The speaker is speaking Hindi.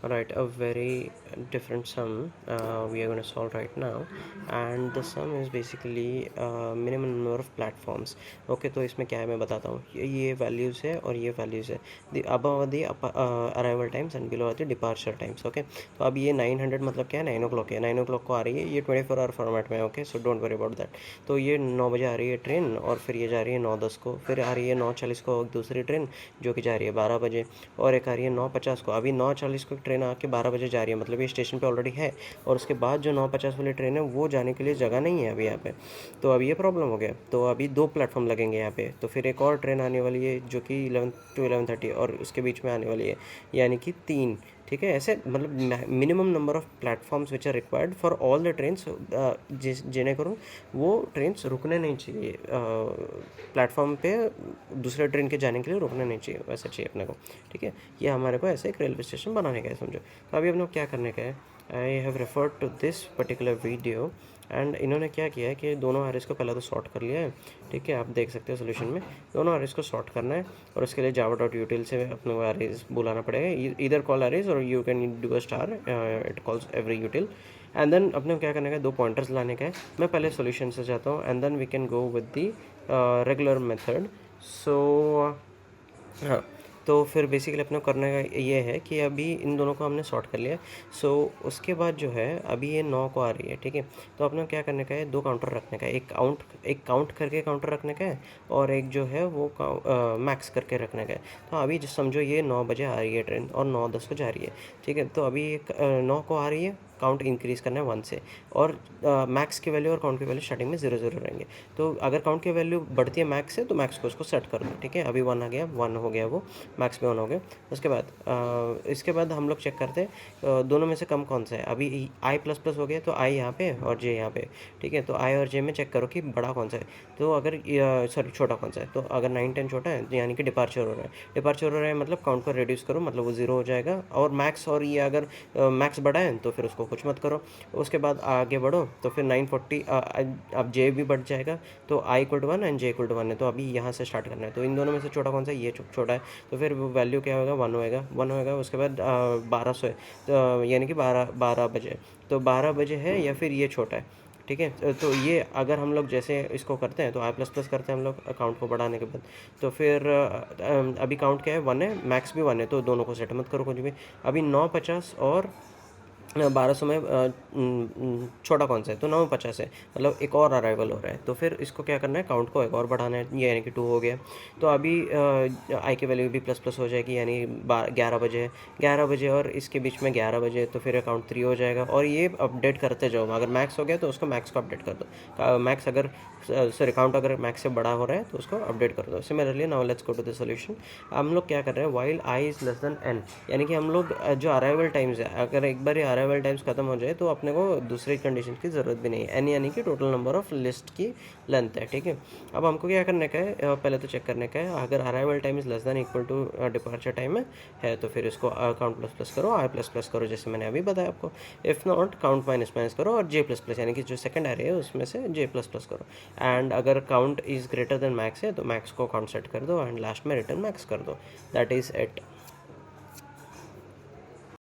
Right, a very different sum we are going to solve right now, and the sum is basically minimum number of platforms. Okay, तो इसमें क्या है मैं बताता हूँ. ये वैल्यूज़ है और ये वैल्यूज़ है. The above are the arrival times and below are the departure times. Okay, तो अब ये 900 मतलब क्या है, 9 o'clock है. 9 o'clock को आ रही है, ये 24 आवर फॉर्मेट में. Okay, so don't worry about that. तो ये 9 बजे आ रही है ट्रेन, और फिर ये जा रही है 9:10 को. फिर आ रही है 9:40 को दूसरी ट्रेन जो कि जा रही है 12 बजे, और एक आ रही है 9:50 को. अभी 9:40 को ट्रेन आके 12 बजे जा रही है, मतलब ये स्टेशन पे ऑलरेडी है. और उसके बाद जो 9:50 वाली ट्रेन है वो जाने के लिए जगह नहीं है अभी यहाँ पे. तो अभी ये प्रॉब्लम हो गया. तो अभी 2 प्लेटफॉर्म लगेंगे यहाँ पे. तो फिर एक और ट्रेन आने वाली है जो कि 11 to 11:30 और उसके बीच में आने वाली है, यानी कि 3. ठीक है, ऐसे मतलब minimum number of platforms which are required for all the trains, जिन्हें करूँ वो ट्रेन्स रुकने नहीं चाहिए प्लेटफॉर्म पे. दूसरे ट्रेन के जाने के लिए रुकने नहीं चाहिए, वैसा चाहिए अपने को. ठीक है, ये हमारे को ऐसे एक रेलवे स्टेशन बनाने का है, समझो. तो अभी हम लोग क्या करने का है, I have referred to this particular video, and इन्होंने क्या किया है कि दोनों आरएस को पहले तो सॉर्ट कर लिया है. ठीक है, आप देख सकते हो सोल्यूशन में दोनों आरएस को सॉर्ट करना है, और उसके लिए जावा डॉट यूटिल से अपने को आरएस बुलाना पड़ेगा. इधर कॉल आरएस और you can do a star, it calls every util. And then अपने को क्या करने का है, 2 पॉइंटर्स लाने का है. मैं पहले सोल्यूशन से जाता हूँ, and then we can go with the regular method. So हाँ, तो फिर बेसिकली अपने को करने का ये है कि अभी इन दोनों को हमने सॉर्ट कर लिया. सो उसके बाद जो है अभी ये 9 को आ रही है. ठीक है, तो अपने को क्या करने का है, 2 काउंटर रखने का है. एक काउंट करके काउंटर रखने का है, और एक जो है वो मैक्स करके रखने का है. तो अभी जो समझो ये 9 बजे आ रही है ट्रेन और 9:10 को जा रही है. ठीक है, तो अभी 9 को आ रही है, काउंट इंक्रीज़ करना है 1 से, और मैक्स की वैल्यू और काउंट की वैल्यू स्टार्टिंग में 0 रहेंगे. तो अगर काउंट की वैल्यू बढ़ती है मैक्स से, तो मैक्स को उसको सेट कर दो. ठीक है, अभी 1 आ गया, 1 हो गया, वो मैक्स में 1 हो गया. उसके बाद इसके बाद हम लोग चेक करते हैं दोनों में से कम कौन सा है. अभी आई प्लस प्लस हो गया, तो आई यहाँ पे और जे यहाँ पे. ठीक है, तो आई और जे में चेक करो कि बड़ा कौन सा है. तो अगर सॉरी छोटा कौन सा है, तो अगर 9-10 छोटा है, तो यानी कि डिपार्चर हो रहा है. डिपार्चर हो रहा है मतलब काउंट को रिड्यूस करो, मतलब वो 0 हो जाएगा. और मैक्स, और ये अगर मैक्स बड़ा है तो फिर उसको कुछ मत करो. उसके बाद आगे बढ़ो, तो फिर 940 अब जे भी बढ़ जाएगा. तो I equal to 1 and J equal to 1 है, तो अभी यहाँ से स्टार्ट करना है. तो इन दोनों में से छोटा कौन सा है, ये छोटा है. तो फिर वो वैल्यू क्या होगा, 1 होएगा, 1 होएगा. उसके बाद 1200 है, तो यानी कि 12 बजे. तो 12 बजे है, या फिर ये छोटा है. ठीक है, तो ये अगर हम लोग जैसे इसको करते हैं, तो आई प्लस प्लस करते हैं हम लोग अकाउंट को बढ़ाने के बाद. तो फिर अभी काउंट क्या है, 1 है, मैक्स भी 1 है, तो दोनों को सेट मत करो कुछ भी. अभी 9:50 और 1200 में छोटा कौन सा है, तो 9:50 है, मतलब एक और अराइवल हो रहा है. तो फिर इसको क्या करना है, काउंट को एक और बढ़ाना है, ये यानी कि 2 हो गया. तो अभी आई की वैल्यू भी प्लस प्लस हो जाएगी, यानी 11 बजे है, 11 बजे और इसके बीच में 11 बजे, तो फिर अकाउंट 3 हो जाएगा. और ये अपडेट करते जाओ, अगर मैक्स हो गया तो उसको मैक्स को अपडेट कर दो. मैक्स अगर सॉरी काउंट अगर मैक्स से बड़ा हो रहा है तो उसको अपडेट कर दो. Similarly now let's go to the solution. हम लोग क्या कर रहे हैं, while I is less than N, यानी कि हम लोग जो अराइवल टाइम्स है, अगर एक बार अराइवल टाइम्स खत्म हो जाए तो अपने को दूसरी कंडीशन की ज़रूरत भी नहीं है. एन यानी कि टोटल नंबर ऑफ लिस्ट की लेंथ है. ठीक है, अब हमको क्या करने का है, पहले तो चेक करने का है अगर arrival time is less than equal to departure time है तो फिर इसको काउंट प्लस प्लस करो, आई प्लस प्लस करो, जैसे मैंने अभी बताया आपको. If not count minus minus करो, और जे प्लस प्लस यानी कि जो सेकंड एरे है उसमें से जे प्लस प्लस करो. एंड अगर count is greater than max है तो मैक्स को काउंट सेट कर दो, एंड लास्ट में रिटर्न मैक्स कर दो. That is it.